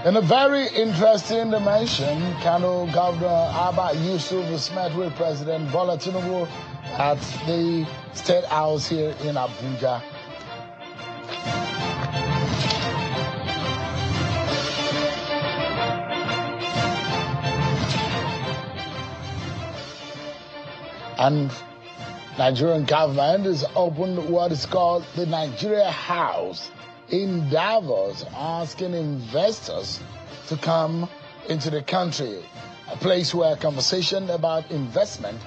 In a very interesting dimension, Kano Governor Abba Yusuf met with President Bola Tinubu at the State House here in Abuja. And Nigerian government has opened what is called the Nigeria House in Davos, asking investors to come into the country, a place where conversation about investment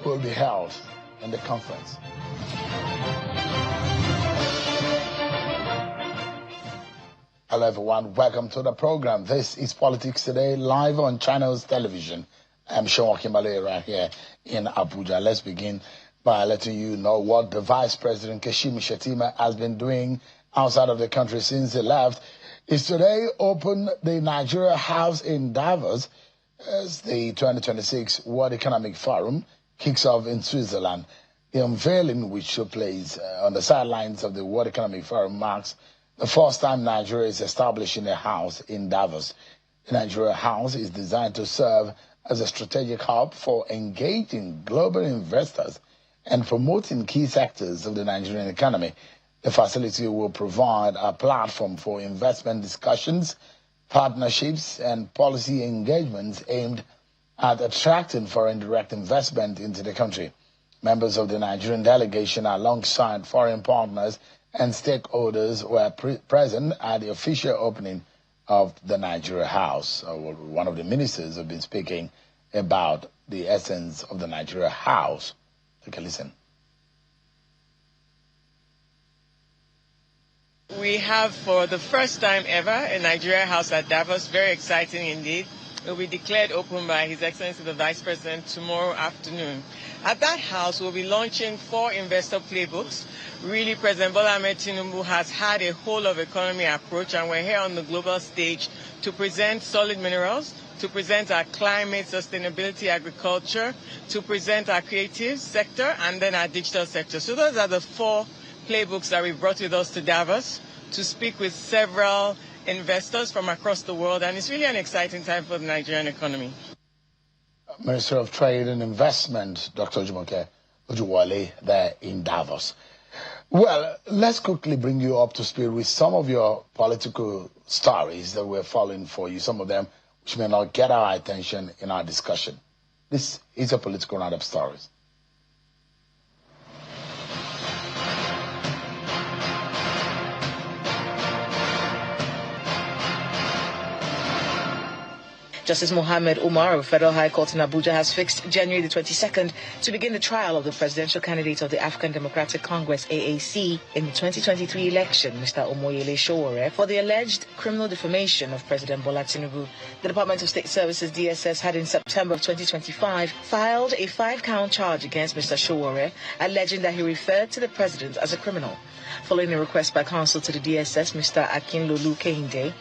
will be held in the conference. Hello everyone, welcome to the program. This is Politics Today, live on Channels Television. I'm Sean Kimbale right here in Abuja. Let's begin by letting you know what the Vice President Kashim Shettima has been doing outside of the country since he left. Is today open the Nigeria House in Davos as the 2026 World Economic Forum kicks off in Switzerland. The unveiling, which took place on the sidelines of the World Economic Forum, marks the first time Nigeria is establishing a house in Davos. The Nigeria House is designed to serve as a strategic hub for engaging global investors and promoting key sectors of the Nigerian economy. The facility will provide a platform for investment discussions, partnerships, and policy engagements aimed at attracting foreign direct investment into the country. Members of the Nigerian delegation, alongside foreign partners and stakeholders, were present at the official opening of the Nigeria House. One of the ministers have been speaking about the essence of the Nigeria House. Take a listen. We have, for the first time ever, a Nigeria House at Davos. Very exciting indeed. It will be declared open by His Excellency the Vice President tomorrow afternoon. At that house, we'll be launching 4 investor playbooks. Really, President Bola Ahmed Tinubu has had a whole-of-economy approach, and we're here on the global stage to present solid minerals, to present our climate, sustainability, agriculture, to present our creative sector, and then our digital sector. So those are the 4 playbooks that we brought with us to Davos to speak with several investors from across the world, and it's really an exciting time for the Nigerian economy. Minister of Trade and Investment, Dr. Jumoke Ojuwale, there in Davos. Well, let's quickly bring you up to speed with some of your political stories that we're following for you, some of them which may not get our attention in our discussion. This is a political roundup stories. Justice Mohammed Umar of Federal High Court in Abuja has fixed January the 22nd to begin the trial of the presidential candidate of the African Democratic Congress, AAC, in the 2023 election, Mr. Omoyele Sowore, for the alleged criminal defamation of President Bola Tinubu. The Department of State Services, DSS, had in September of 2025 filed a 5-count charge against Mr. Sowore, alleging that he referred to the president as a criminal. Following a request by counsel to the DSS, Mr. Akinlolu Kehinde,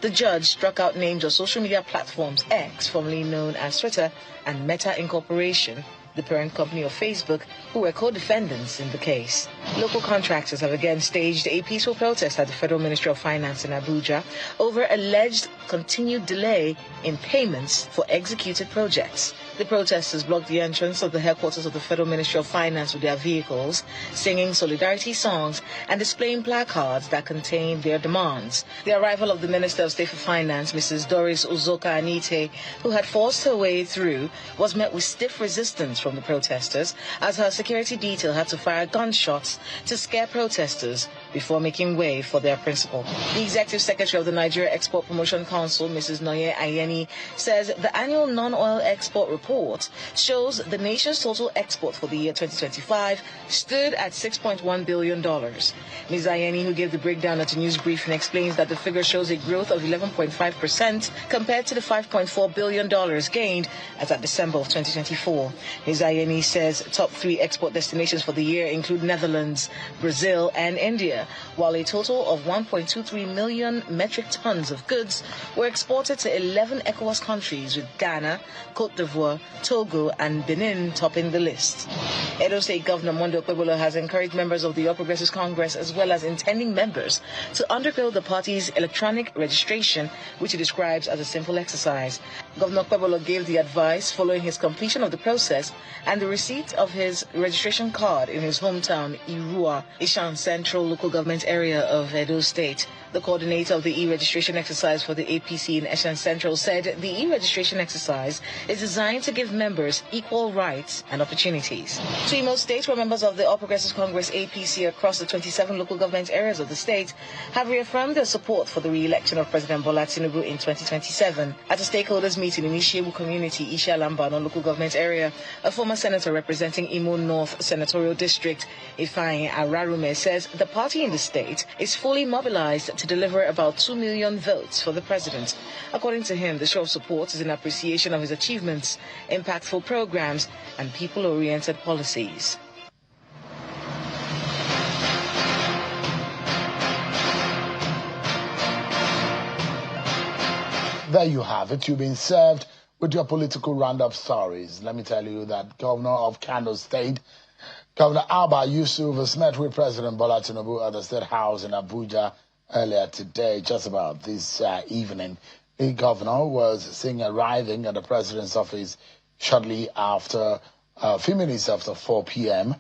the judge struck out names of social media platforms X, formerly known as Twitter, and Meta Incorporation, the parent company of Facebook, who were co-defendants in the case. Local contractors have again staged a peaceful protest at the Federal Ministry of Finance in Abuja over alleged continued delay in payments for executed projects. The protesters blocked the entrance of the headquarters of the Federal Ministry of Finance with their vehicles, singing solidarity songs and displaying placards that contained their demands. The arrival of the Minister of State for Finance, Mrs. Doris Uzoka Anite, who had forced her way through, was met with stiff resistance from the protesters, as her security detail had to fire gunshots to scare protesters before making way for their principal. The Executive Secretary of the Nigeria Export Promotion Council, Mrs. Noye Ayeni, says the annual non-oil export report shows the nation's total export for the year 2025 stood at $6.1 billion. Ms. Ayeni, who gave the breakdown at a news briefing, explains that the figure shows a growth of 11.5% compared to the $5.4 billion gained as at December of 2024. Ms. Uzayeni says top 3 export destinations for the year include Netherlands, Brazil, and India, while a total of 1.23 million metric tons of goods were exported to 11 ECOWAS countries, with Ghana, Cote d'Ivoire, Togo, and Benin topping the list. Edo State Governor Monday Okpebholo has encouraged members of the All Progressives Congress, as well as intending members, to undergo the party's electronic registration, which he describes as a simple exercise. Governor Okpebholo gave the advice following his completion of the process and the receipt of his registration card in his hometown, Irua, Ishan Central local government area of Edo State. The coordinator of the e-registration exercise for the APC in Ishan Central said the e-registration exercise is designed to give members equal rights and opportunities. 2 Imo states, where members of the All Progressives Congress APC across the 27 local government areas of the state have reaffirmed their support for the re-election of President Bola Tinubu in 2027. At a stakeholders meeting in Ishebu community, Isha Lambano local government area, a former senator representing Imo North Senatorial District, Ifeanyi Ararume, says the party in the state is fully mobilized to deliver about 2 million votes for the president. According to him, the show of support is an appreciation of his achievements, impactful programs, and people-oriented policies. There you have it. You've been served with your political roundup stories. Let me tell you that Governor of Kano State, Governor Abba Yusuf, has met with President Bola Tinubu at the State House in Abuja earlier today. Just about this evening, the governor was seen arriving at the president's office shortly after, a few minutes after 4 p.m.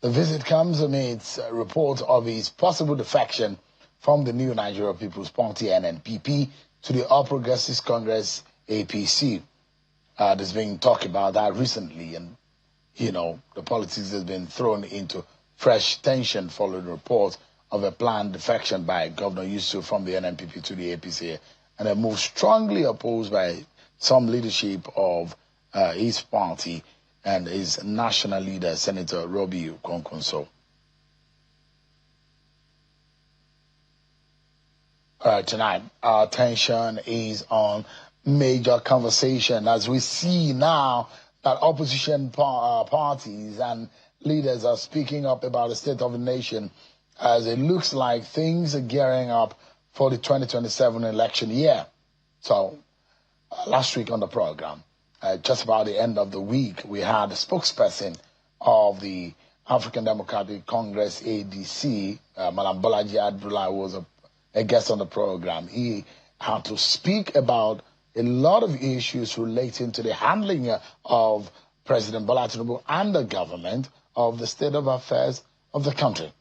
The visit comes amidst reports of his possible defection from the New Nigeria People's Party, NNPP, to the All Progressives Congress, APC. There's been talk about that recently, and, you know, the politics has been thrown into fresh tension following reports of a planned defection by Governor Yusuf from the NNPP to the APC, and a move strongly opposed by some leadership of his party and his national leader, Senator Robi Okonkonso. All right, tonight, our attention is on major conversation as we see now that opposition parties and leaders are speaking up about the state of the nation, as it looks like things are gearing up for the 2027 election year. So, last week on the program, just about the end of the week, we had a spokesperson of the African Democratic Congress, ADC, Malam Bolaji Abdullah, was a guest on the program. He had to speak about a lot of issues relating to the handling of President Bola Tinubu and the government of the state of affairs of the country.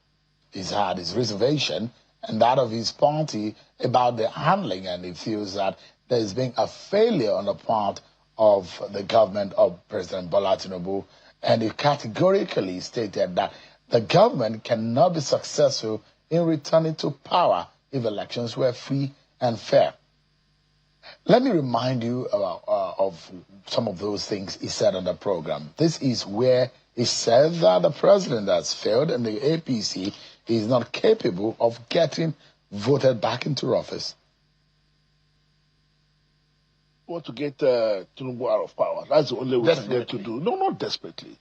He's had his reservation and that of his party about the handling, and he feels that there has been a failure on the part of the government of President Bola Tinubu, and he categorically stated that the government cannot be successful in returning to power if elections were free and fair. Let me remind you of some of those things he said on the program. This is where he said that the president has failed and the APC is not capable of getting voted back into office. Want to get Tinubu out of power. That's the only way for them to do. No, not desperately.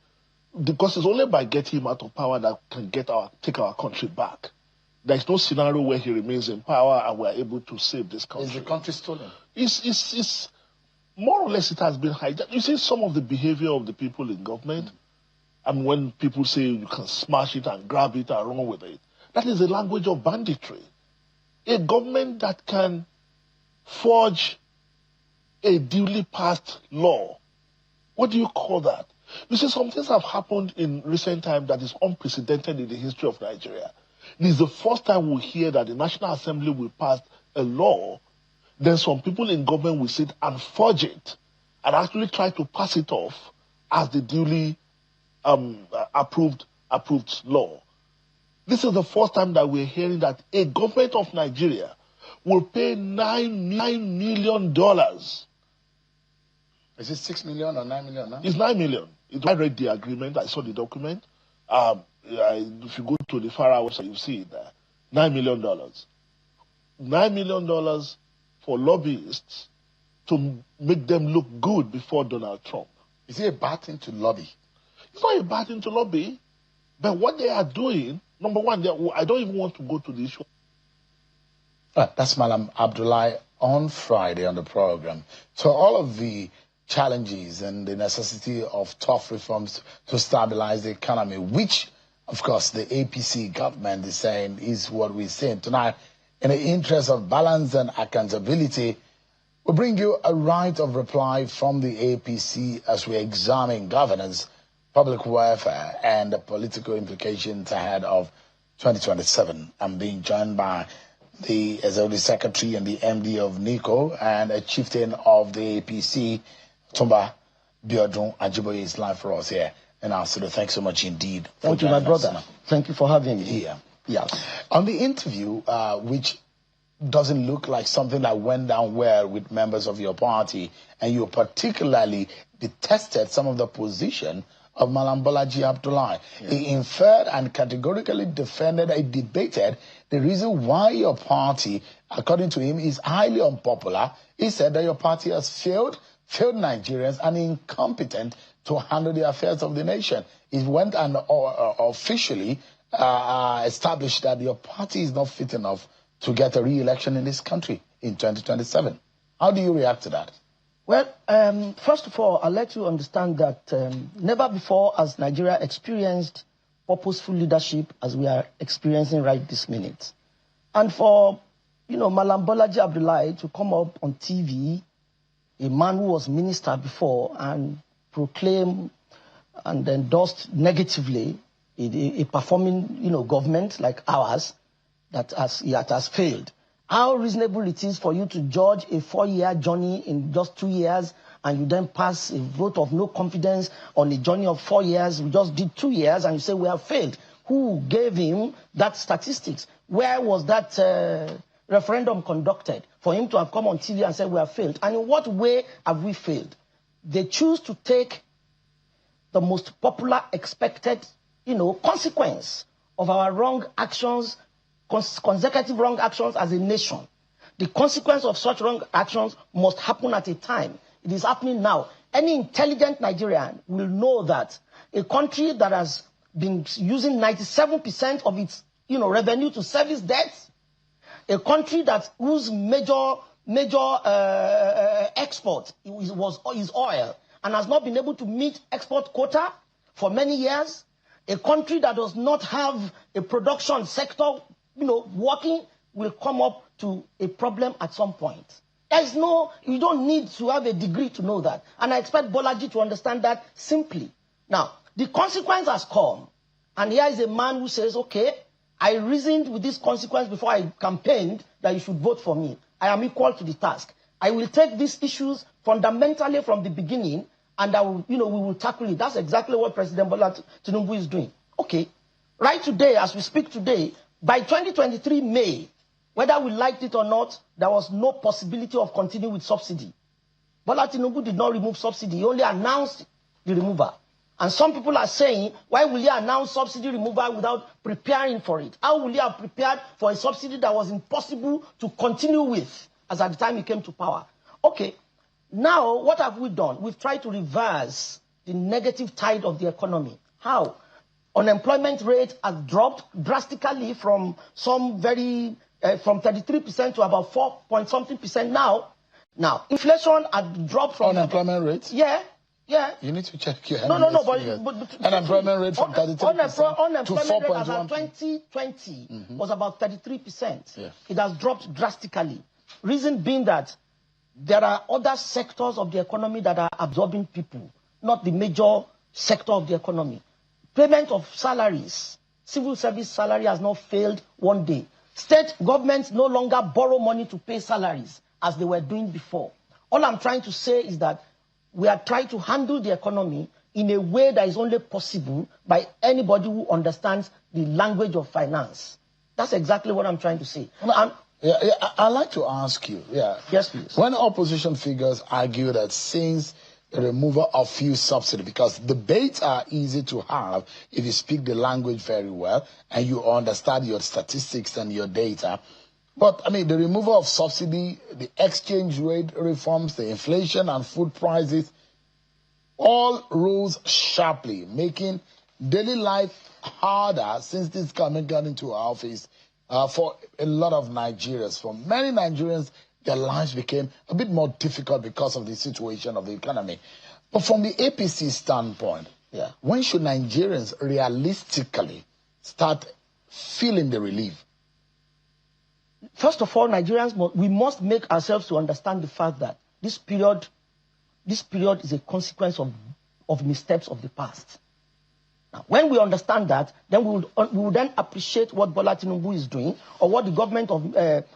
Because it's only by getting him out of power that can take our country back. There's no scenario where he remains in power and we're able to save this country. Is the country stolen? It's more or less it has been hijacked. You see some of the behavior of the people in government, and when people say you can smash it and grab it and run with it, that is the language of banditry. A government that can forge a duly passed law, what do you call that? You see, some things have happened in recent time that is unprecedented in the history of Nigeria. This is the first time we hear that the National Assembly will pass a law, then some people in government will sit and forge it and actually try to pass it off as the duly approved law. This is the first time that we're hearing that a government of Nigeria will pay $9 million. Is it 6 million or 9 million now? It's 9 million. I read the agreement. I saw the document. If you go to the Farah website, you see it there. $9 million. $9 million for lobbyists to make them look good before Donald Trump. Is it a bad thing to lobby? It's not a bad thing to lobby. But what they are doing, number one, I don't even want to go to the issue. That's Malam Abdullahi on Friday on the program. So all of the challenges and the necessity of tough reforms to stabilize the economy, which, of course, the APC government is saying is what we're saying tonight, in the interest of balance and accountability, we'll bring you a right of reply from the APC as we examine governance, public welfare, and the political implications ahead of 2027. I'm being joined by the Executive Secretary and the MD of NICO and a chieftain of the APC, Tumba Biodun Ajiboye, is live for us here. And also, thanks so much indeed. Thank you, my brother. Thank you for having me here. Yeah. On the interview, which doesn't look like something that went down well with members of your party, and you particularly detested some of the position of Malam Bolaji Abdullahi. Yeah. He inferred and categorically defended and debated the reason why your party, according to him, is highly unpopular. He said that your party has failed Nigerians and incompetent to handle the affairs of the nation. He went and officially established that your party is not fit enough to get a re-election in this country in 2027. How do you react to that? Well, first of all, I'll let you understand that never before has Nigeria experienced purposeful leadership as we are experiencing right this minute. And for, Malam Bolaji Abdullahi to come up on TV, a man who was minister before, and proclaim and endorse negatively a performing, government like ours that has failed. How reasonable it is for you to judge a 4-year journey in just 2 years, and you then pass a vote of no confidence on a journey of 4 years. We just did 2 years, and you say we have failed. Who gave him that statistics? Where was that referendum conducted for him to have come on TV and said we have failed? And in what way have we failed? They choose to take the most popular expected, consequence of our wrong actions, consecutive wrong actions as a nation. The consequence of such wrong actions must happen at a time. It is happening now. Any intelligent Nigerian will know that a country that has been using 97% of its revenue to service debts, a country whose major export is oil and has not been able to meet export quota for many years, a country that does not have a production sector working, will come up to a problem at some point. You don't need to have a degree to know that. And I expect Bolaji to understand that simply. Now, the consequence has come. And here is a man who says, okay, I reasoned with this consequence before I campaigned that you should vote for me. I am equal to the task. I will take these issues fundamentally from the beginning, and we will tackle it. That's exactly what President Bola Tinubu is doing. Okay, right today, as we speak today, by 2023 May, whether we liked it or not, there was no possibility of continuing with subsidy. Bola Tinubu did not remove subsidy. He only announced the removal. And some people are saying, why will he announce subsidy removal without preparing for it? How will he have prepared for a subsidy that was impossible to continue with as at the time he came to power? Okay, now what have we done? We've tried to reverse the negative tide of the economy. How? Unemployment rate has dropped drastically from from 33% to about 4-point-something% now. Now, inflation has dropped from... Unemployment rate? Yeah. You need to check your... But unemployment rate from 33% to 4.1%. 2020 was about 33%. Yeah. It has dropped drastically. Reason being that there are other sectors of the economy that are absorbing people, not the major sector of the economy. Payment of salaries, civil service salary has not failed one day. State governments no longer borrow money to pay salaries as they were doing before. All I'm trying to say is that we are trying to handle the economy in a way that is only possible by anybody who understands the language of finance. That's exactly what I'm trying to say. I'd like to ask you, Yes, please. When opposition figures argue that since the removal of fuel subsidy, because debates are easy to have if you speak the language very well and you understand your statistics and your data. But, the removal of subsidy, the exchange rate reforms, the inflation and food prices, all rose sharply, making daily life harder since this government got into office for a lot of Nigerians. For many Nigerians, their lives became a bit more difficult because of the situation of the economy. But from the APC standpoint, when should Nigerians realistically start feeling the relief? First of all, Nigerians, we must make ourselves to understand the fact that this period is a consequence of missteps of the past. Now, when we understand that, then we will then appreciate what Bola Tinubu is doing, or what the government of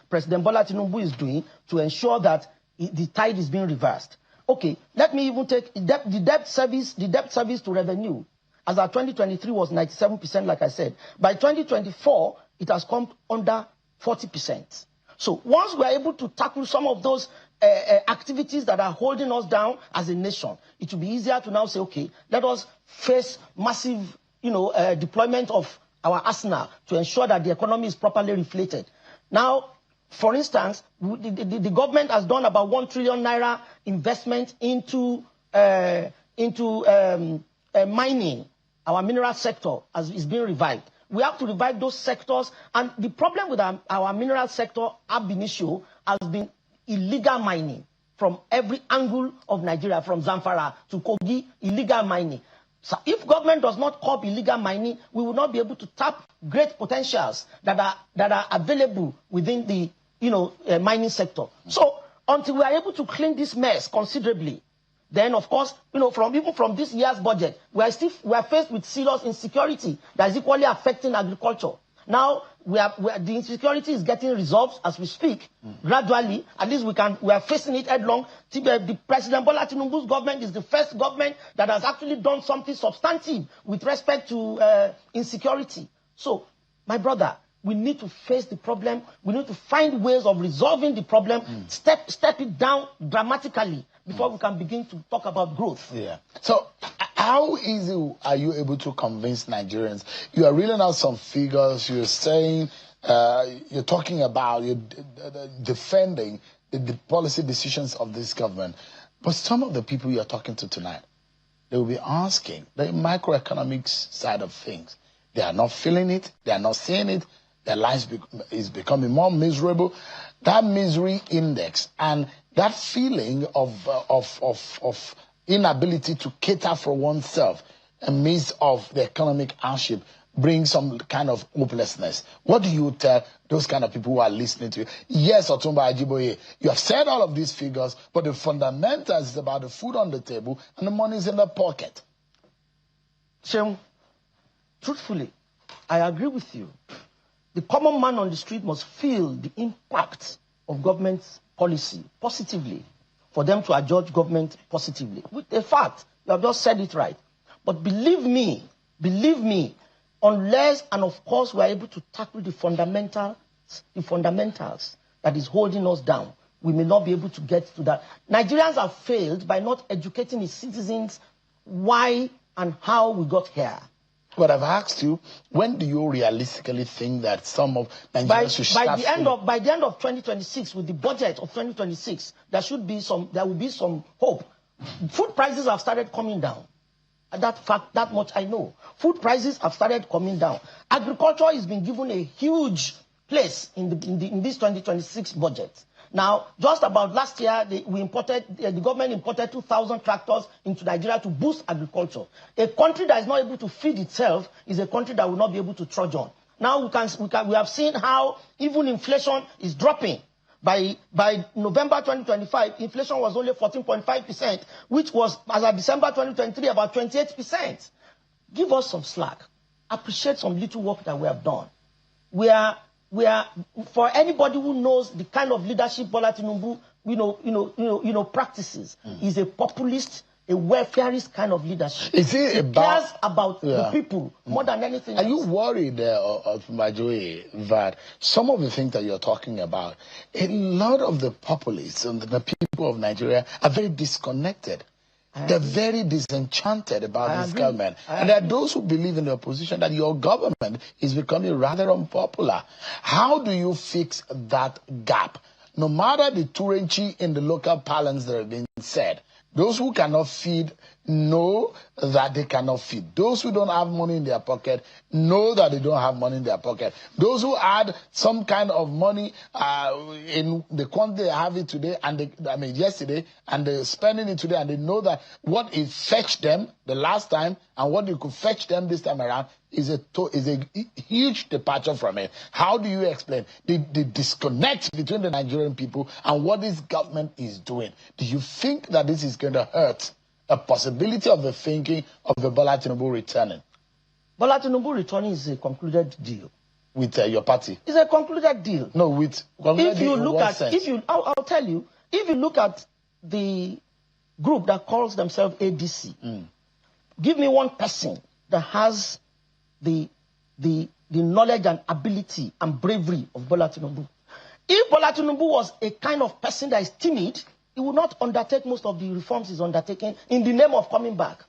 President Bola Tinubu is doing to ensure that the tide is being reversed. Okay, let me even take the debt service to revenue. As our 2023 was 97%, like I said. By 2024, it has come under 40%. So once we are able to tackle some of those activities that are holding us down as a nation, it will be easier to now say, okay, let us face massive, deployment of our arsenal to ensure that the economy is properly reflated. Now, for instance, the government has done about 1 trillion naira investment into mining. Our mineral sector is being revived. We have to revive those sectors. And the problem with our mineral sector ab initio has been illegal mining from every angle of Nigeria, from Zamfara to Kogi, illegal mining. So if government does not curb illegal mining, we will not be able to tap great potentials that are available within the mining sector. So until we are able to clean this mess considerably, then of course, even from this year's budget, we are faced with serious insecurity that is equally affecting agriculture. Now the insecurity is getting resolved as we speak, gradually. At least we are facing it headlong. The President Bola Tinubu's government is the first government that has actually done something substantive with respect to insecurity. So, my brother, we need to face the problem. We need to find ways of resolving the problem, step it down dramatically before we can begin to talk about growth. Yeah. So how easy are you able to convince Nigerians? You are reeling out some figures. You're saying, you're talking about, you're defending the policy decisions of this government. But some of the people you're talking to tonight, they will be asking the microeconomics side of things. They are not feeling it. They are not seeing it. Their lives is becoming more miserable. That misery index and that feeling of inability to cater for oneself amidst of the economic hardship brings some kind of hopelessness. What do you tell those kind of people who are listening to you? Yes, Otumba Ajiboye, you have said all of these figures, but the fundamentals is about the food on the table and the money is in the pocket. Shem, truthfully, I agree with you. The common man on the street must feel the impact of government's policy positively for them to adjudge government positively. With a fact, you have just said it right. But believe me, unless and of course we are able to tackle the fundamentals that is holding us down, we may not be able to get to that. Nigerians have failed by not educating its citizens why and how we got here. But I've asked you, when do you realistically think that some of Nigerians should start? By the end of 2026, with the budget of 2026, there will be some hope. Food prices have started coming down. That much I know. Food prices have started coming down. Agriculture has been given a huge place in this 2026 budget. Now, just about last year, the government imported 2,000 tractors into Nigeria to boost agriculture. A country that is not able to feed itself is a country that will not be able to trudge on. Now we have seen how even inflation is dropping. By November 2025, inflation was only 14.5%, which was, as of December 2023, about 28%. Give us some slack. Appreciate some little work that we have done. We are, for anybody who knows the kind of leadership Bola Tinubu, practices, is a populist, a welfareist kind of leadership. Is it He cares about the people more than anything else. Are you worried, Majoe, that some of the things that you're talking about, a lot of the populists and the people of Nigeria are very disconnected? They're very disenchanted about this government. And there are those who believe in the opposition that your government is becoming rather unpopular. How do you fix that gap? No matter the Turenchi in the local parlance that have been said, those who cannot feed know that they cannot feed. Those who don't have money in their pocket know that they don't have money in their pocket. Those who had some kind of money in the quantity they have it today, and yesterday, and they're spending it today, and they know that what it fetched them the last time and what it could fetch them this time around is a huge departure from it. How do you explain the disconnect between the Nigerian people and what this government is doing? Do you think that this is going to hurt a possibility of the thinking of the Bola Tinubu returning? Bola Tinubu returning is a concluded deal. With your party? It's a concluded deal. No, with concluded if you deal look at, sense? if you, I'll tell you, if you look at the group that calls themselves ADC, give me one person that has the knowledge and ability and bravery of Bola Tinubu. If Bola Tinubu was a kind of person that is timid, he would not undertake most of the reforms he's undertaking in the name of coming back.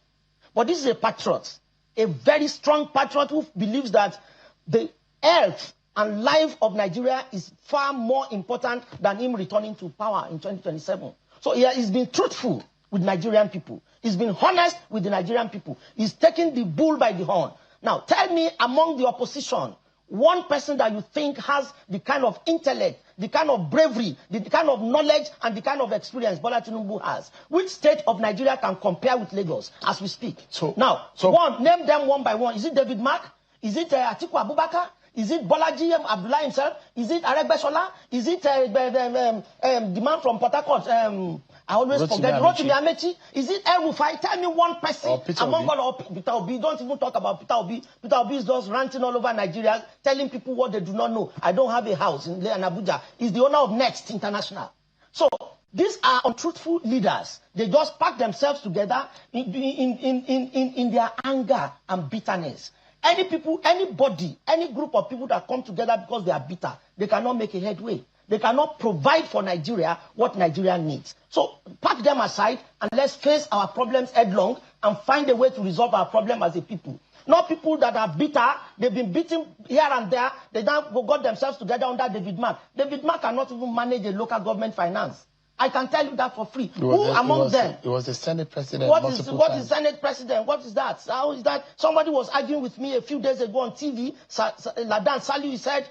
But this is a patriot, a very strong patriot who believes that the health and life of Nigeria is far more important than him returning to power in 2027. So he's been truthful with Nigerian people. He's been honest with the Nigerian people. He's taking the bull by the horn. Now, tell me among the opposition, one person that you think has the kind of intellect, the kind of bravery, the kind of knowledge, and the kind of experience Bola Tinubu has. Which state of Nigeria can compare with Lagos as we speak? Name them one by one. Is it David Mark? Is it Atiku Abubakar? Is it Bolaji Abdullah himself? Is it Aregbesola? Is it the man from Port Harcourt? I always forget. Rotimi Amechi. Is it El Rufai? Tell me one person among all of Peter Obi. Don't even talk about Peter Obi. Peter Obi is just ranting all over Nigeria, telling people what they do not know. I don't have a house in Abuja. He's the owner of Next International. So these are untruthful leaders. They just pack themselves together in their anger and bitterness. Anybody, any group of people that come together because they are bitter, they cannot make a headway. They cannot provide for Nigeria what Nigeria needs. So pack them aside and let's face our problems headlong and find a way to resolve our problem as a people. Not people that are bitter, they've been beaten here and there, they now got themselves together under David Mark. David Mark cannot even manage a local government finance. I can tell you that for free. Who among them? It was the Senate president. What is Senate president? What is that? How is that? Somebody was arguing with me a few days ago on TV. Ladan Saliu said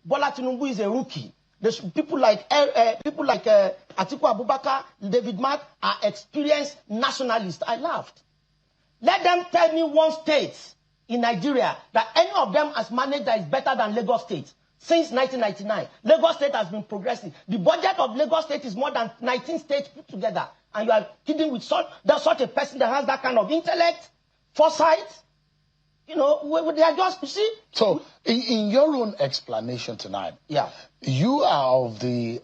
Bola Tinubu is a rookie. There's people like Atiku Abubakar, David Mark are experienced nationalists. I laughed. Let them tell me one state in Nigeria that any of them has managed that is better than Lagos State. Since 1999, Lagos State has been progressing. The budget of Lagos State is more than 19 states put together. And you are kidding with such a person that has that kind of intellect, foresight. You know, they are just, you see. So, in your own explanation tonight, you are of the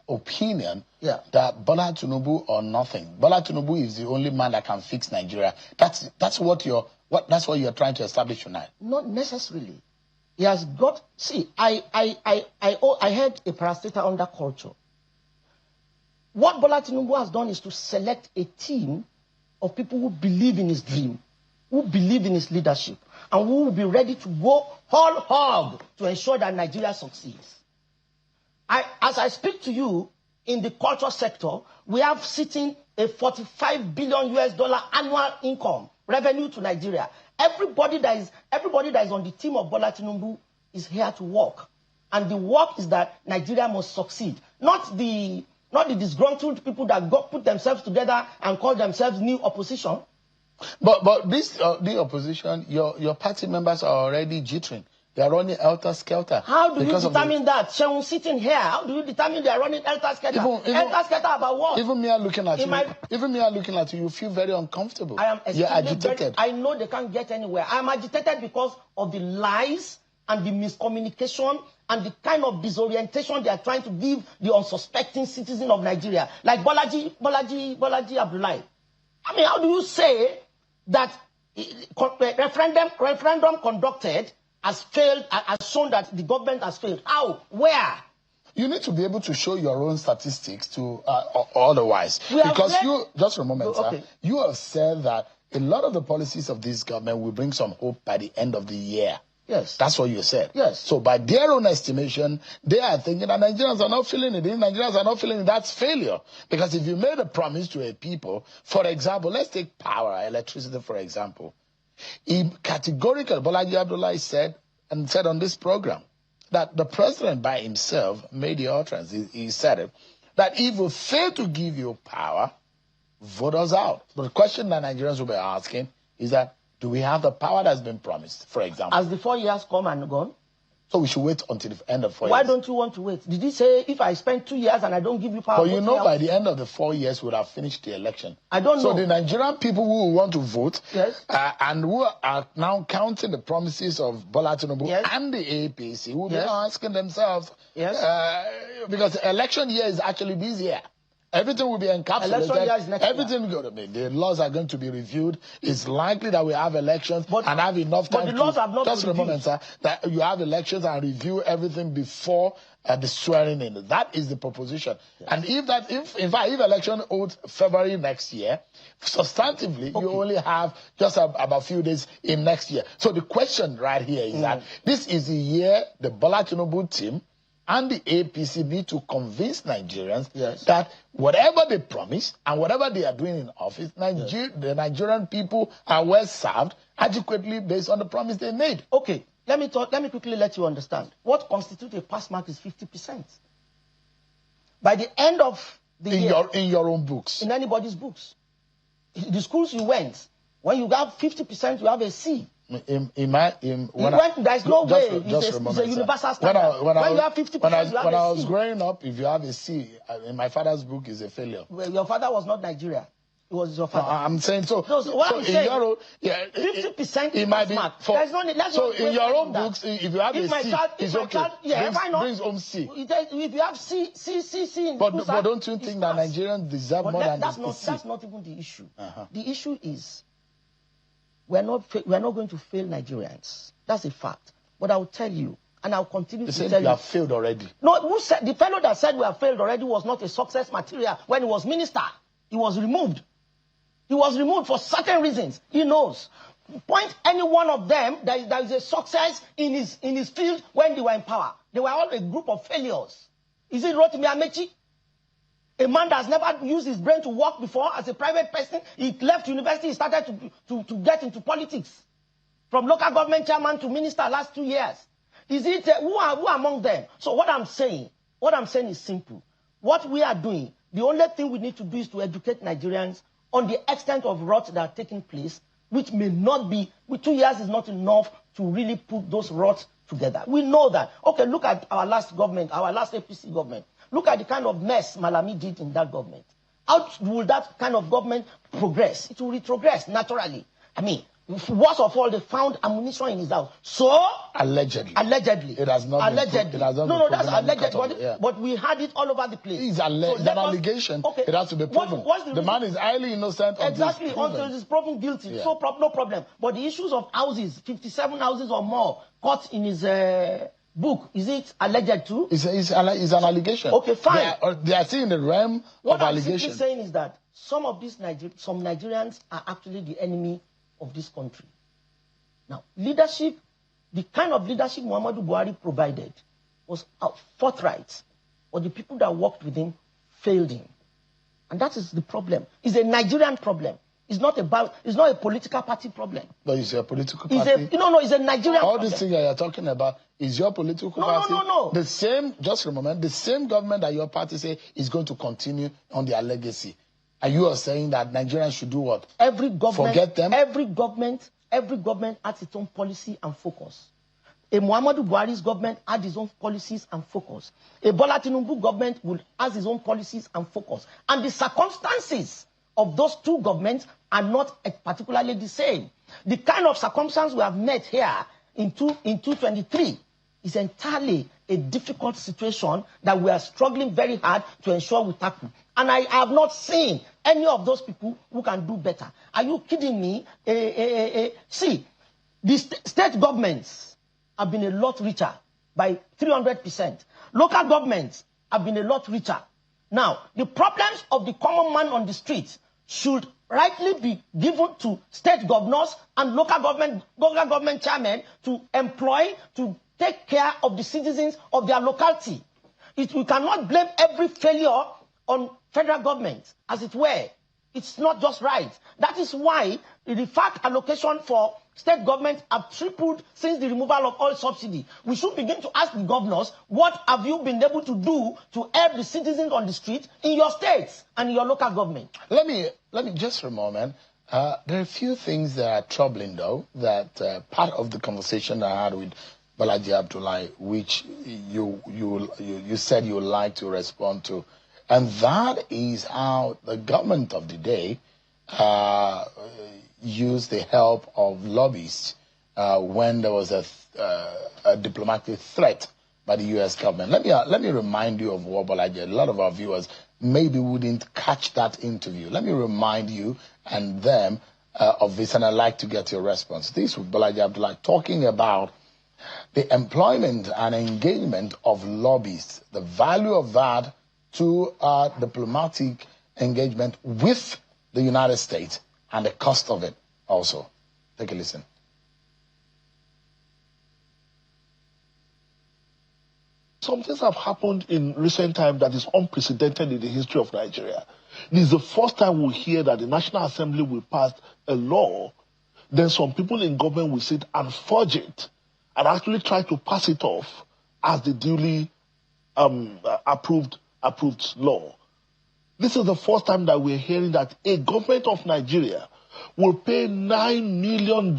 opinion that Bola Tinubu or nothing. Bola Tinubu is the only man that can fix Nigeria. That's what you're trying to establish tonight. Not necessarily. He has got. See, I heard a parastatal under culture. What Bola Tinubu has done is to select a team of people who believe in his dream, who believe in his leadership, and who will be ready to go whole hog to ensure that Nigeria succeeds. As I speak to you, in the culture sector, we have sitting a $45 billion annual income revenue to Nigeria. Everybody that is on the team of Bola Tinubu is here to work, and the work is that Nigeria must succeed. Not the disgruntled people that put themselves together and call themselves new opposition. But this the opposition, your party members are already jittering. They are running helter-skelter. How do you determine that? Shehu sitting here, how do you determine they are running helter-skelter? Helter-skelter about what? Even me looking at you, you feel very uncomfortable. I am You're agitated. I know they can't get anywhere. I am agitated because of the lies and the miscommunication and the kind of disorientation they are trying to give the unsuspecting citizen of Nigeria. Like Bolaji Abdullah. I mean, how do you say that referendum conducted has failed, has shown that the government has failed? How? Where? You need to be able to show your own statistics to otherwise. Just a moment, sir. You have said that a lot of the policies of this government will bring some hope by the end of the year. Yes. That's what you said. Yes. So by their own estimation, they are thinking that Nigerians are not feeling it. If Nigerians are not feeling it, that's failure. Because if you made a promise to a people, for example, let's take power, electricity, for example. He categorically, Bolaji Abdullahi said on this program, that the president by himself made the utterance. He said it, that if we fail to give you power, vote us out. But the question that Nigerians will be asking is that, do we have the power that's been promised, for example? Has the 4 years come and gone? So we should wait until the end of 4 years. Why don't you want to wait? Did he say, if I spend 2 years and I don't give you power? But you know, by the end of the 4 years, we would have finished the election. I don't know. So the Nigerian people who want to vote, yes, and who are now counting the promises of Bola Tinubu, yes, and the APC, who yes, they are asking themselves, yes, because the election year is actually this year. Everything will be encapsulated. Everything, the laws are going to be reviewed. It's likely that we have elections and have enough time. But the laws have not just been a moment, sir. That you have elections and review everything before the swearing in. That is the proposition. Yes. And if election holds February next year, substantively, you only have just about a few days in next year. So the question right here is that this is the year the Bola Tinubu team and the APC need to convince Nigerians that whatever they promise and whatever they are doing in office, the Nigerian people are well served adequately based on the promise they made. Okay, let me quickly let you understand. What constitutes a pass mark is 50%. By the end of the year, in your own books, in anybody's books, the schools you went, when you have 50%, you have a C. There's no way. It's a universal standard. When you have 50%, when I was growing up, if you have a C, in my father's book, is a failure. Well, your father was not Nigeria. It was your father. No, I'm saying so. No, so what I'm saying, 50% it might be. So in your own books, if you have a C, it's okay. Brings home C. If you have C. But don't you think that Nigerians deserve more than that's C? That's not even the issue. The issue is, we're not going to fail Nigerians. That's a fact. But I will tell you, and I'll continue to tell you. You have failed already. No, who said, the fellow that said we have failed already was not a success material when he was minister. He was removed. He was removed for certain reasons. He knows. Point any one of them that is a success in his field when they were in power. They were all a group of failures. Is it Rotimi Amechi? A man that has never used his brain to work before as a private person. He left university, he started to get into politics. From local government chairman to minister last 2 years. Is it, who among them? So what I'm saying is simple. What we are doing, the only thing we need to do is to educate Nigerians on the extent of rots that are taking place, which may not be, 2 years is not enough to really put those rots together. We know that. Okay, look at our last government, our last APC government. Look at the kind of mess Malami did in that government. How will that kind of government progress? It will retrogress naturally. I mean, worst of all, they found ammunition in his house. So allegedly, it has not. Allegedly, no, that's alleged. But we had it all over the place. It's an allegation. Okay. It has to be proven. The man is highly innocent. Exactly, until he's proven guilty. Yeah. So no problem. But the issues of houses, 57 houses or more, caught in his book, is it alleged too? It's an allegation. Okay, fine. They are still in the realm of allegation. What I'm simply saying is that some Nigerians are actually the enemy of this country. Now, leadership, the kind of leadership Muhammadu Buhari provided was forthright, but the people that worked with him failed him. And that is the problem. It's a Nigerian problem. It's not a political party problem. But it's a political party. It's a Nigerian All problem. these things that you're talking about is your political party. No. The same, just for a moment, the same government that your party say is going to continue on their legacy. And you are saying that Nigerians should do what? Every government, forget them? Every government has its own policy and focus. A Muhammadu Buhari's government had its own policies and focus. A Bola Tinubu government has its own policies and focus. And the circumstances of those two governments are not particularly the same. The kind of circumstance we have met here in 2023 is entirely a difficult situation that we are struggling very hard to ensure we tackle. And I have not seen any of those people who can do better. Are you kidding me? See, the state governments have been a lot richer by 300%. Local governments have been a lot richer. Now, the problems of the common man on the street, should rightly be given to state governors and local government chairmen to employ to take care of the citizens of their locality. We cannot blame every failure on federal government, as it were. It's not just right. That is why the fact allocation for state governments have tripled since the removal of oil subsidy. We should begin to ask the governors, what have you been able to do to help the citizens on the street in your states and in your local government? Let me just for a moment. There are a few things that are troubling, though, that part of the conversation I had with Balaji Abdullahi, which you said you would like to respond to. And that is how the government of the day used the help of lobbyists when there was a diplomatic threat by the U.S. government. Let me remind you of what Balaji. A lot of our viewers maybe wouldn't catch that interview. Let me remind you and them of this, and I'd like to get your response. This was Balaji Abdullahi talking about the employment and engagement of lobbyists, the value of that to diplomatic engagement with the United States and the cost of it also. Take a listen. Some things have happened in recent time that is unprecedented in the history of Nigeria. This is the first time we hear that the National Assembly will pass a law, then some people in government will sit and forge it and actually try to pass it off as the duly approved law. This is the first time that we're hearing that a government of Nigeria will pay $9 million.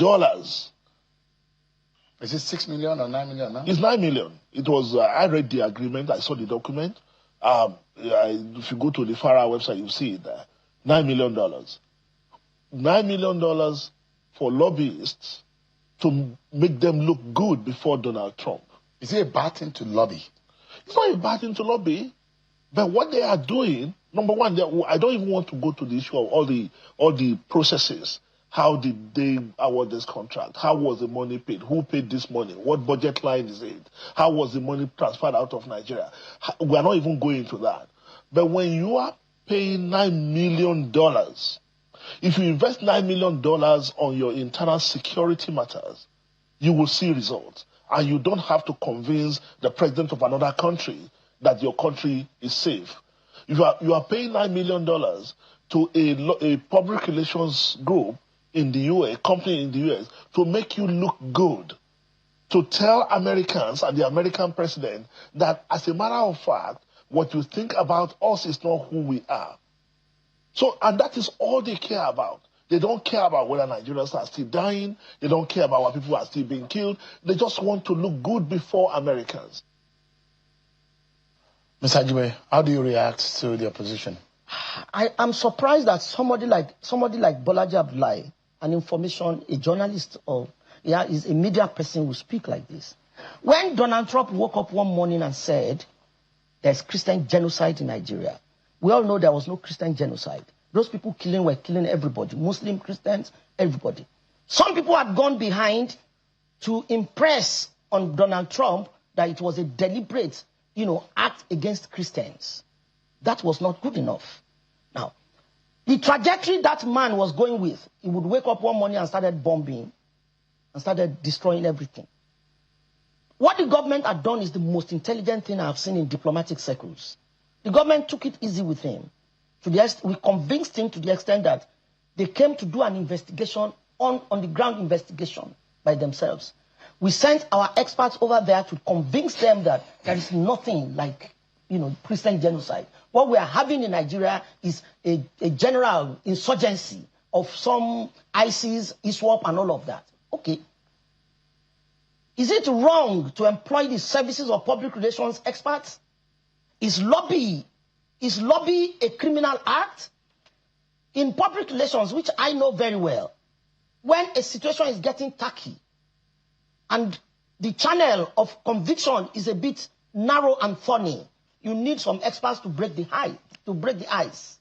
Is it 6 million or 9 million now? It's 9 million. It was, I read the agreement, I saw the document. If you go to the FARA website, you see it there. $9 million. $9 million for lobbyists to make them look good before Donald Trump. Is it a bad thing to lobby? It's not a bad thing to lobby. But what they are doing, number one, I don't even want to go to the issue of all the processes. How did they award this contract? How was the money paid? Who paid this money? What budget line is it? How was the money transferred out of Nigeria? We are not even going into that. But when you are paying $9 million, if you invest $9 million on your internal security matters, you will see results. And you don't have to convince the president of another country that your country is safe. You are paying $9 million to a public relations group in the US, company in the US, to make you look good, to tell Americans and the American president that, as a matter of fact, what you think about us is not who we are. So, and that is all they care about. They don't care about whether Nigerians are still dying. They don't care about why people are still being killed. They just want to look good before Americans. Mr. Ajibe, how do you react to the opposition? I'm surprised that somebody like Bolaji Abdullahi, a journalist is a media person, will speak like this. When Donald Trump woke up one morning and said there's Christian genocide in Nigeria, we all know there was no Christian genocide. Those people were killing everybody, Muslim, Christians, everybody. Some people had gone behind to impress on Donald Trump that it was a deliberate act against Christians. That was not good enough. Now, the trajectory that man was going with, he would wake up one morning and started bombing and started destroying everything. What the government had done is the most intelligent thing I've seen in diplomatic circles. The government took it easy with him. We convinced him to the extent that they came to do an investigation, on the ground investigation by themselves. We sent our experts over there to convince them that there is nothing like, Christian genocide. What we are having in Nigeria is a general insurgency of some ISIS, ISWAP, and all of that. Okay. Is it wrong to employ the services of public relations experts? Is lobby a criminal act? In public relations, which I know very well, when a situation is getting tacky and the channel of conviction is a bit narrow and thorny, you need some experts to break the ice.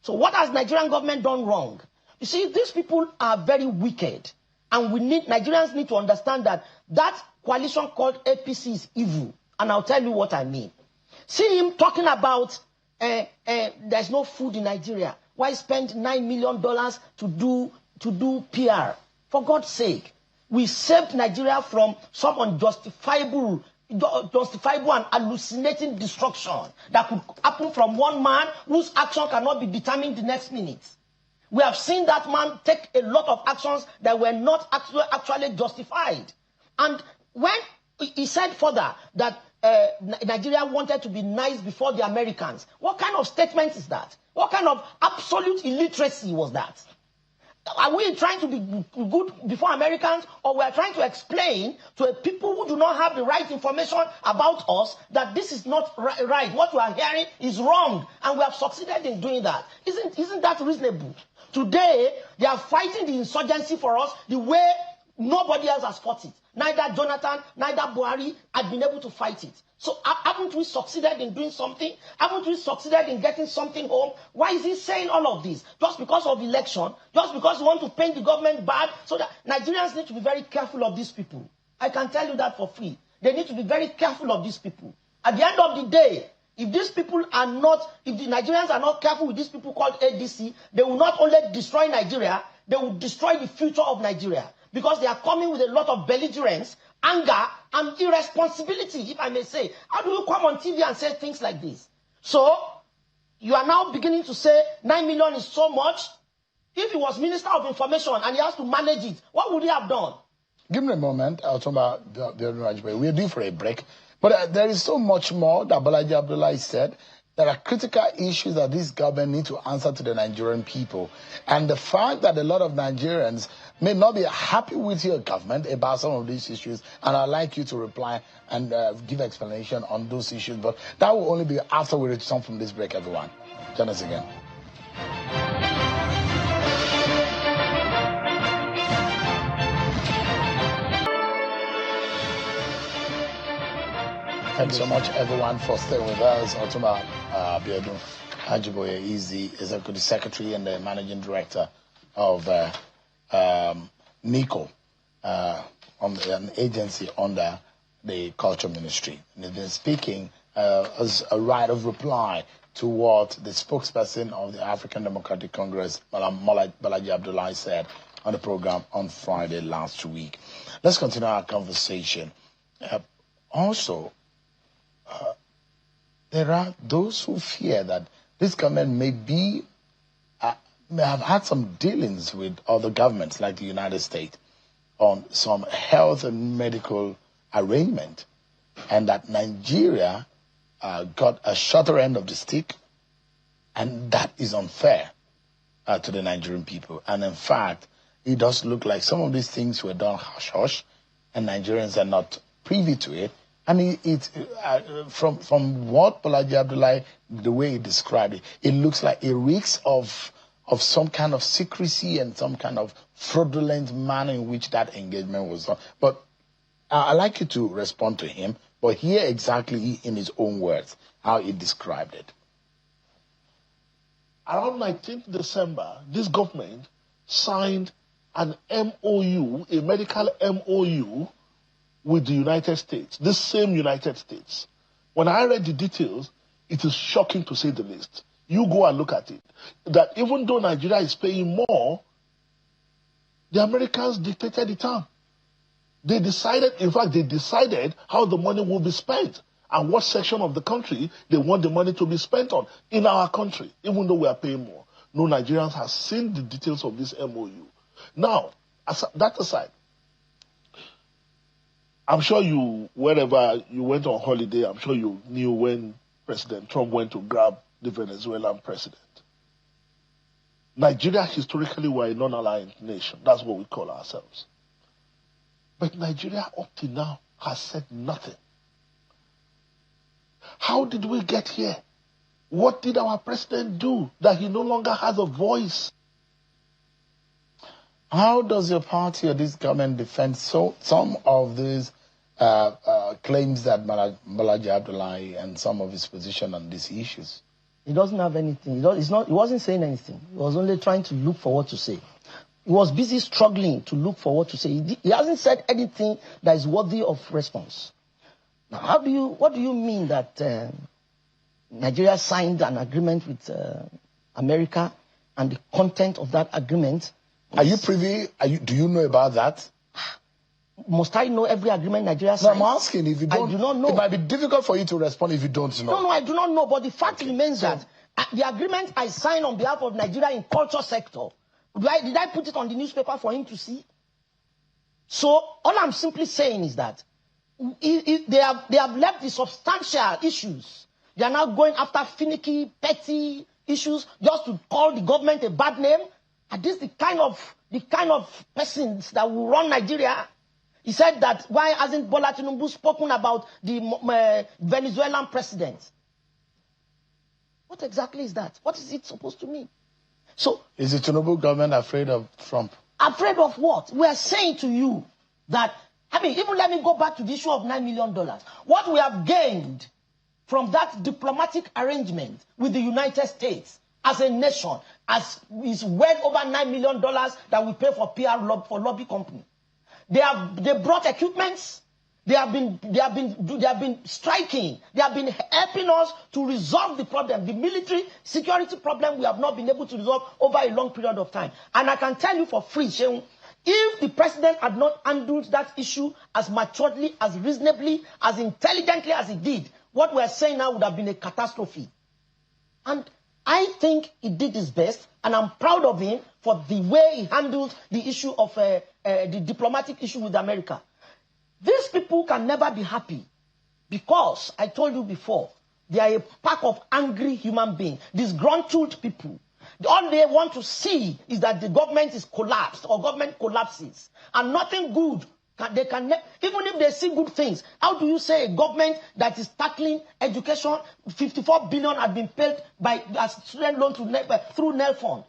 So what has Nigerian government done wrong? You see, these people are very wicked, and Nigerians need to understand that coalition called APC is evil, and I'll tell you what I mean. See him talking about there's no food in Nigeria. Why spend $9 million to do PR? For God's sake, we saved Nigeria from some unjustifiable and hallucinating destruction that could happen from one man whose action cannot be determined the next minute. We have seen that man take a lot of actions that were not actually justified. And when he said further that Nigeria wanted to be nice before the Americans, what kind of statement is that? What kind of absolute illiteracy was that? Are we trying to be good before Americans, or we are trying to explain to people who do not have the right information about us that this is not right? What we are hearing is wrong, and we have succeeded in doing that. Isn't that reasonable? Today, they are fighting the insurgency for us the way nobody else has fought it. Neither Jonathan, neither Buhari had been able to fight it. So haven't we succeeded in doing something? Haven't we succeeded in getting something home? Why is he saying all of this? Just because of election? Just because we want to paint the government bad? So that Nigerians need to be very careful of these people. I can tell you that for free. They need to be very careful of these people. At the end of the day, if these people are not, if the Nigerians are not careful with these people called ADC, they will not only destroy Nigeria, they will destroy the future of Nigeria. Because they are coming with a lot of belligerence, anger, and irresponsibility, if I may say. How do you come on TV and say things like this? So, you are now beginning to say 9 million is so much. If he was Minister of Information and he has to manage it, what would he have done? Give me a moment. I'll talk about the we're due for a break. But there is so much more that Bolaji Abdullahi said. There are critical issues that this government needs to answer to the Nigerian people. And the fact that a lot of Nigerians may not be happy with your government about some of these issues, and I'd like you to reply and give explanation on those issues. But that will only be after we return from this break, everyone. Join us again. Thanks so much, everyone, for staying with us. Otuma Abiodun Ajiboye is the Executive Secretary and the Managing Director of NICO, an agency under the Culture Ministry. And he's been speaking as a right of reply to what the spokesperson of the African Democratic Congress, Bolaji Abdullahi, said on the program on Friday last week. Let's continue our conversation. There are those who fear that this government may have had some dealings with other governments like the United States on some health and medical arrangement, and that Nigeria got a shorter end of the stick, and that is unfair to the Nigerian people. And in fact, it does look like some of these things were done hush-hush, and Nigerians are not privy to it. And from what Bolaji Abdullahi, the way he described it, it looks like it reeks of some kind of secrecy and some kind of fraudulent manner in which that engagement was done. But I'd like you to respond to him, but hear exactly in his own words how he described it. Around 19th December, this government signed an MOU, a medical MOU, with the United States, this same United States. When I read the details, it is shocking to say the least. You go and look at it. That even though Nigeria is paying more, the Americans dictated the term. They decided how the money will be spent and what section of the country they want the money to be spent on in our country, even though we are paying more. No Nigerians have seen the details of this MOU. Now, that aside, I'm sure wherever you went on holiday, I'm sure you knew when President Trump went to grab the Venezuelan president. Nigeria, historically, were a non-aligned nation. That's what we call ourselves. But Nigeria, up to now, has said nothing. How did we get here? What did our president do that he no longer has a voice? How does your party or this government defend some of these claims that Bolaji Abdullahi and some of his position on these issues? He doesn't have anything. He wasn't saying anything. He was only trying to look for what to say. He was busy struggling to look for what to say. He hasn't said anything that is worthy of response. Now, what do you mean that Nigeria signed an agreement with America and the content of that agreement. Are you privy? Do you know about that? Must I know every agreement Nigeria signs? No, I'm asking if you don't. I do not know. It might be difficult for you to respond if you don't know. No, I do not know. But the fact remains that the agreement I signed on behalf of Nigeria in culture sector, did I put it on the newspaper for him to see? So all I'm simply saying is that they have left the substantial issues. They are now going after finicky, petty issues just to call the government a bad name. Are this the kind of persons that will run Nigeria? He said that why hasn't Bola Tinubu spoken about the Venezuelan president? What exactly is that? What is it supposed to mean? So, is the Tinubu government afraid of Trump? Afraid of what? We are saying to you that, even let me go back to the issue of $9 million. What we have gained from that diplomatic arrangement with the United States as a nation is well over $9 million that we pay for PR for lobby company. They brought equipments. They have been striking. They have been helping us to resolve the problem, the military security problem we have not been able to resolve over a long period of time. And I can tell you for free, Sheung, if the president had not handled that issue as maturely, as reasonably, as intelligently as he did, what we're saying now would have been a catastrophe. And I think he did his best, and I'm proud of him for the way he handled the issue of the diplomatic issue with America. These people can never be happy because, I told you before, they are a pack of angry human beings, disgruntled people. All they want to see is that the government is collapsed or government collapses, and nothing good. Even if they see good things, how do you say a government that is tackling education, 54 billion had been paid as student loan through NEL Fund?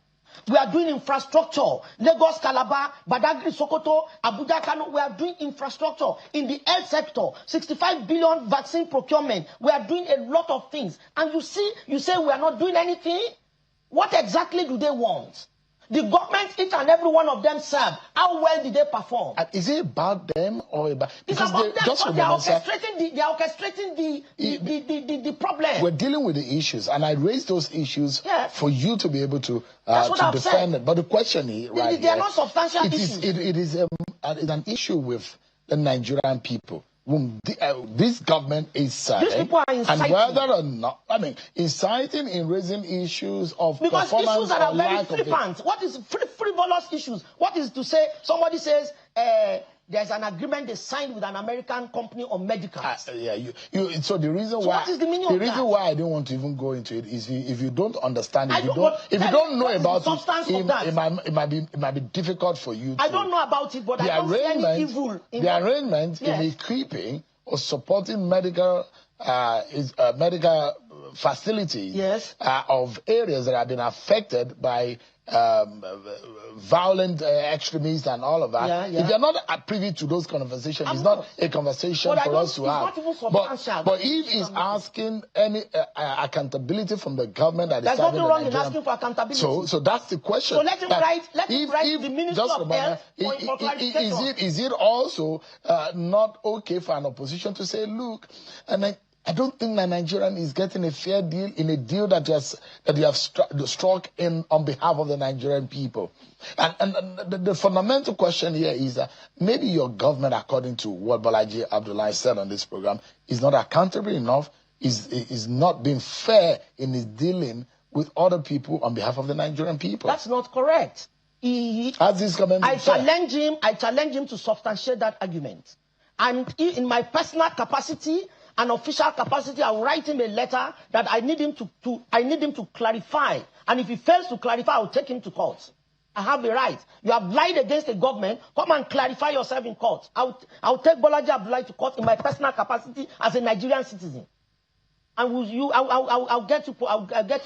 We are doing infrastructure. Lagos, Calabar, Badagry, Sokoto, Abuja, Kano. We are doing infrastructure in the health sector. 65 billion vaccine procurement. We are doing a lot of things. And you say we are not doing anything? What exactly do they want? The government, each and every one of them serve. How well did they perform? Is it about them or about... It's about them, just they are orchestrating the problem. We're dealing with the issues, and I raised those issues for you to be able to defend it. But the question is, they are not substantial issues. It is an issue with the Nigerian people. This government is serving, these people are inciting. And whether or not, inciting in raising issues of because performance issues that are very flippant. What is frivolous issues? What is to say? Somebody says there's an agreement they signed with an American company on medicals. So the reason why what is the meaning of that? Why I don't want to even go into it is if you don't understand it, if you don't know about it might be difficult for you. I don't know about it, but I don't see any evil in the arrangement in equipping or supporting medical facilities of areas that have been affected by violent extremists and all of that. If you're not privy to those conversations, it's not a conversation for us to have. But if he's asking any accountability from the government that there's nothing wrong in asking for accountability. So that's the question. So let him write the Minister of Health for clarification. Is it also not okay for an opposition to say, look, I don't think that Nigerian is getting a fair deal in a deal that you have struck in on behalf of the Nigerian people. And the fundamental question here is that maybe your government, according to what Bolaji Abdullahi said on this program, is not accountable enough, is not being fair in his dealing with other people on behalf of the Nigerian people. That's not correct. I challenge him to substantiate that argument. And in my personal capacity, an official capacity, I will write him a letter that I need him to clarify. And if he fails to clarify, I will take him to court. I have the right. You have lied against the government. Come and clarify yourself in court. I'll take Bolaji Abdullahi to court in my personal capacity as a Nigerian citizen. And I'll get you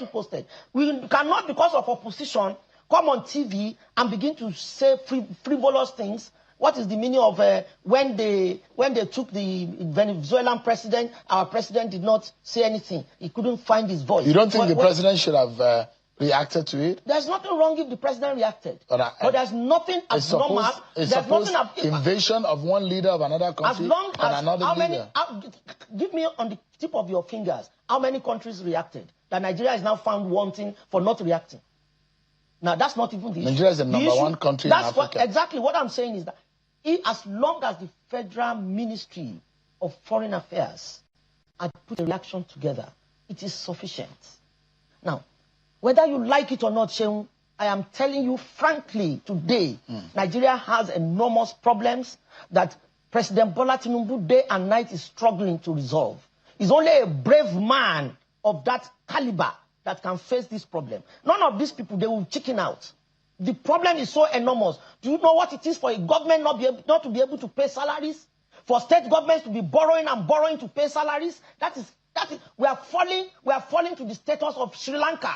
posted. We cannot, because of opposition, come on TV and begin to say frivolous things. What is the meaning of when they took the Venezuelan president, our president did not say anything. He couldn't find his voice. You don't think the president should have reacted to it? There's nothing wrong if the president reacted. But there's nothing abnormal. There's nothing invasion of one leader of another country another leader. Give me on the tip of your fingers how many countries reacted that Nigeria is now found wanting for not reacting. Now, that's not even the issue. Nigeria is the number one country in Africa. Exactly what I'm saying is that as long as the Federal Ministry of Foreign Affairs had put a reaction together, it is sufficient. Now, whether you like it or not, Sheung, I am telling you frankly today, Nigeria has enormous problems that President Bola Tinubu day and night is struggling to resolve. It's only a brave man of that caliber that can face this problem. None of these people, they will chicken out. The problem is so enormous. Do you know what it is for a government not to be able to pay salaries? For state governments to be borrowing and borrowing to pay salaries? That is, we are falling to the status of Sri Lanka.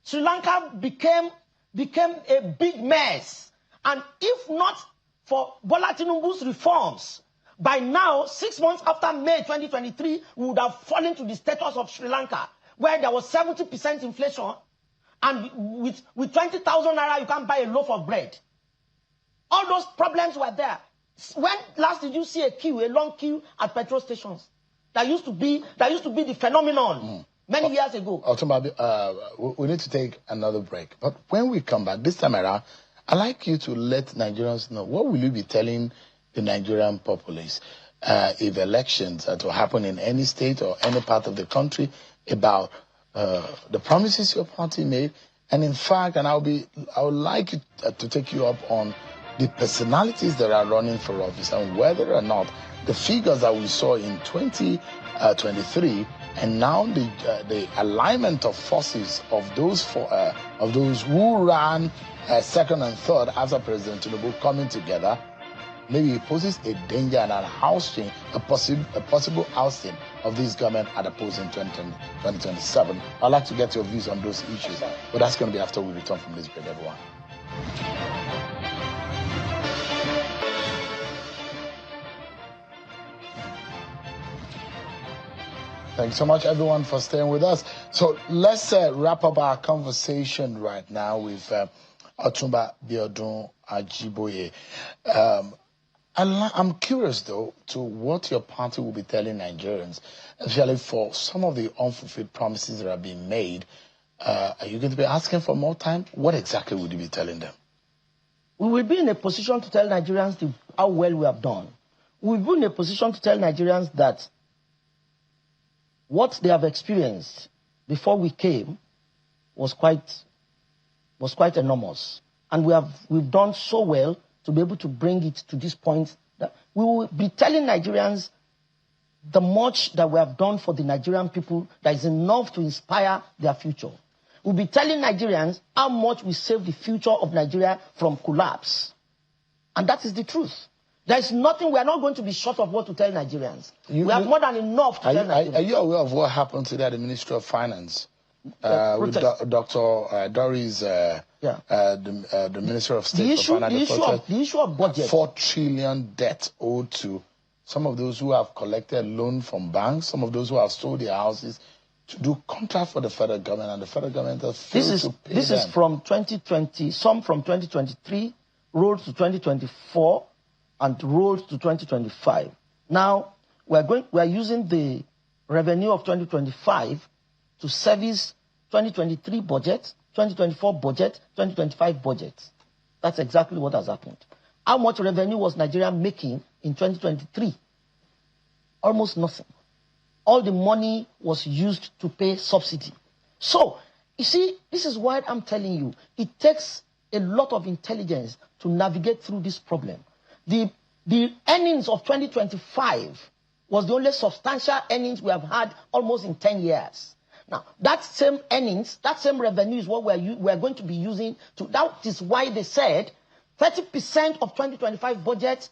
Sri Lanka became a big mess. And if not for Bola Tinubu's reforms, by now, 6 months after May 2023, we would have fallen to the status of Sri Lanka, where there was 70% inflation, and with 20,000 naira, you can't buy a loaf of bread. All those problems were there. When last did you see a long queue at petrol stations? That used to be the phenomenon many years ago. We need to take another break. But when we come back, this time around, I'd like you to let Nigerians know, what will you be telling the Nigerian populace if elections are to happen in any state or any part of the country about the promises your party made? And in fact, I would like you to take you up on the personalities that are running for office and whether or not the figures that we saw in 2023 and now the alignment of forces of those who ran second and third after President Tinubu coming together, maybe it poses a danger and a possible ousting of this government at the polls in 2027. I'd like to get your views on those issues, but that's going to be after we return from this break, everyone. Thanks so much, everyone, for staying with us. So let's wrap up our conversation right now with Otumba Biodun Ajiboye. I'm curious, though, to what your party will be telling Nigerians, especially for some of the unfulfilled promises that are being made. Are you going to be asking for more time? What exactly would you be telling them? We will be in a position to tell Nigerians how well we have done. We will be in a position to tell Nigerians that what they have experienced before we came was quite enormous. And we've done so well to be able to bring it to this point that we will be telling Nigerians the much that we have done for the Nigerian people that is enough to inspire their future. We'll be telling Nigerians how much we saved the future of Nigeria from collapse. And that is the truth. There is nothing, we are not going to be short of what to tell Nigerians. We have more than enough to tell Nigerians. Are you aware of what happened today at the Ministry of Finance? With Dr. Doris, the Minister of State for Finance. The issue of budget. 4 trillion debt owed to some of those who have collected loan from banks, some of those who have sold their houses to do contract for the federal government, and the federal government has failed to pay them. This is from 2020, some from 2023, rolled to 2024, and rolled to 2025. Now, we are using the revenue of 2025 to service 2023 budget, 2024 budget, 2025 budget. That's exactly what has happened. How much revenue was Nigeria making in 2023? Almost nothing. All the money was used to pay subsidy. So, you see, this is why I'm telling you, it takes a lot of intelligence to navigate through this problem. The earnings of 2025 was the only substantial earnings we have had almost in 10 years. Now, that same earnings, that same revenue is what we are going to be using to, that is why they said 30% of 2025 budget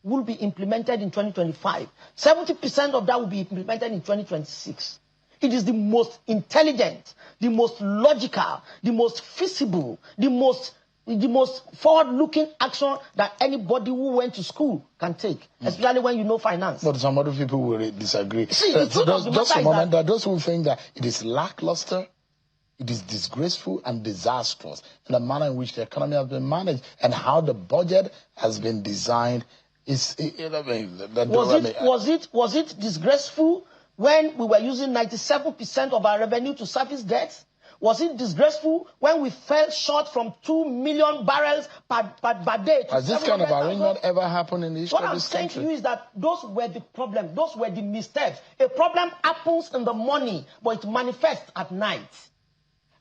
will be implemented in 2025. 70% of that will be implemented in 2026. It is the most intelligent, the most logical, the most feasible, the most forward-looking action that anybody who went to school can take, especially when you know finance. But some other people will disagree. See, just a moment, there are those who think that it is lackluster, it is disgraceful and disastrous in the manner in which the economy has been managed and how the budget has been designed. Was it disgraceful when we were using 97% of our revenue to service debts? Was it disgraceful when we fell short from 2 million barrels per day? Has this kind of arrangement ever happened in the history of this country? What I'm saying to you is that those were the problems. Those were the missteps. A problem happens in the morning, but it manifests at night.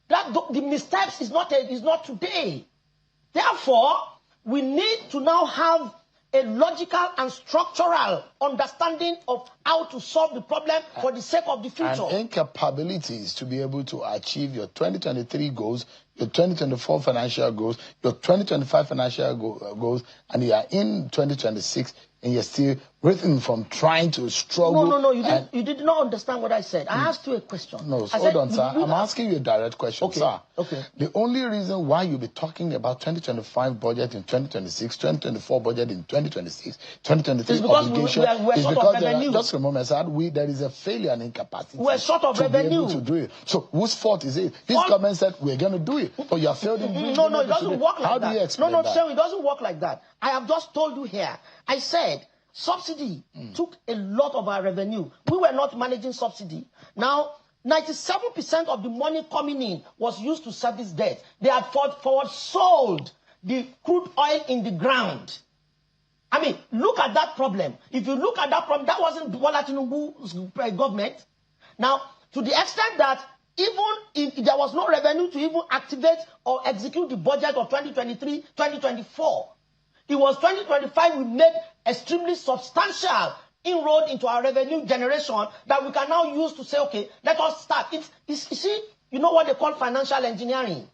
The missteps is not today. Therefore, we need to now have a logical and structural understanding of how to solve the problem for the sake of the future. And incapabilities to be able to achieve your 2023 goals, your 2024 financial goals, your 2025 financial goals, and you are in 2026 and you're still written from trying to struggle. No. You did not understand what I said. I asked you a question. No, hold on, sir. I'm asking you a direct question, sir. Okay. The only reason why you'll be talking about 2025 budget in 2026, 2024 budget in 2026, 2023 obligation is because just a moment, sir. There is a failure and incapacity. We're short of revenue revenue to do it. So whose fault is it? This government said we're going to do it, but you have failed in doing it. No, it doesn't work like that. How do you explain that? No, it doesn't work like that. I have just told you here. I said subsidy took a lot of our revenue. We were not managing subsidy. Now, 97% of the money coming in was used to service debt. They had forward sold the crude oil in the ground. I mean, look at that problem. If you look at that problem, that wasn't Bola Tinubu's government. Now, to the extent that even if there was no revenue to even activate or execute the budget of 2023, 2024, it was 2025 we made extremely substantial inroad into our revenue generation that we can now use to say, okay, let us start. You see, you know what they call financial engineering.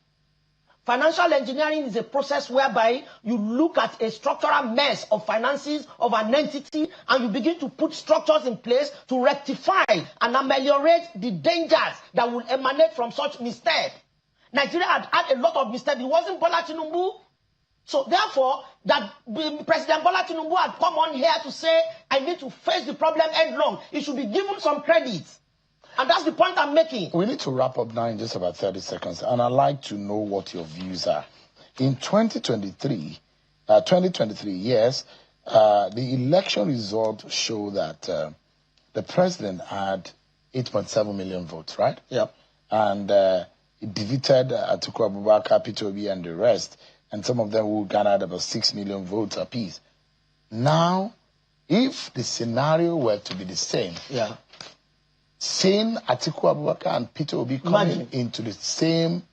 Financial engineering is a process whereby you look at a structural mess of finances of an entity and you begin to put structures in place to rectify and ameliorate the dangers that will emanate from such misstep. Nigeria had a lot of missteps. It wasn't Bola Tinubu. So therefore, that President Bola Tinubu had come on here to say, I need to face the problem headlong. He should be given some credit. And that's the point I'm making. We need to wrap up now in just about 30 seconds. And I'd like to know what your views are. In 2023, yes, the election results show that the president had 8.7 million votes, right? Yep. And he defeated Atiku Abubakar, Peter Obi, and the rest. And some of them who garnered about 6 million votes apiece. Now, if the scenario were to be the same, seeing Atiku Abubakar and Peter Obi coming into the same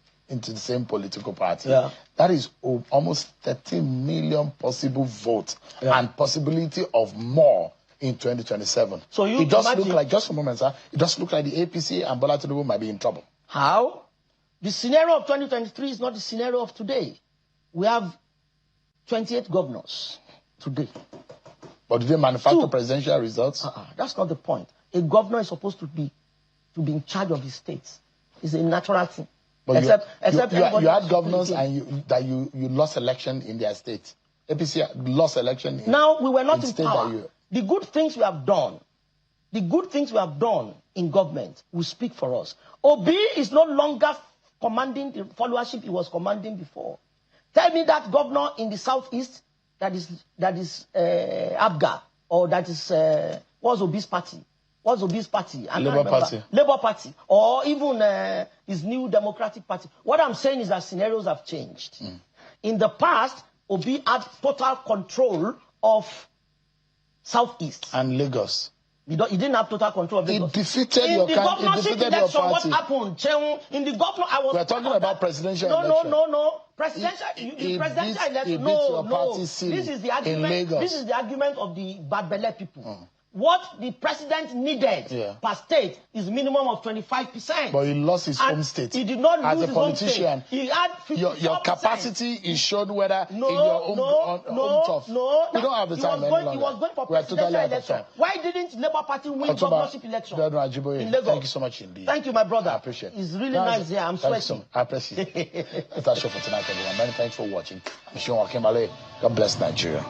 political party, that is almost 30 million possible votes and possibility of more in 2027. So it does look like, just a moment, sir, it does look like the APC and Bola Tinubu might be in trouble. How? The scenario of 2023 is not the scenario of today. We have 28 governors today. But do they manufacture presidential results? That's not the point. A governor is supposed to be in charge of his states. It's a natural thing. But you had governors and you lost election in their state. APC lost election. Now we were not in power. The good things we have done, in government will speak for us. Obi is no longer commanding the followership he was commanding before. Tell me that governor in the southeast that is Abga, or that is what's Obi's party? What's Obi's party? Labour Party, or even his new Democratic Party. What I'm saying is that scenarios have changed. In the past, Obi had total control of southeast and Lagos. He didn't have total control of Lagos. He defeated your party. What happened? In the governor, we're talking about presidential election. No. Presidential election. No. This is the argument. This is the argument of the bad belly people. What the president needed per state is minimum of 25%. But he lost his home state. He did not lose as a politician. He had 54%. Your capacity is shown whether in your home turf. No. We don't have the time any longer. He was going for presidential election. Why didn't Labour Party win governorship election in Lagos? Thank you so much indeed. Thank you, my brother. I appreciate it. It's really nice here. I'm sweating. I appreciate it. That's our show for tonight, everyone. Many thanks for watching. I'm Sean Wakimale. God bless Nigeria.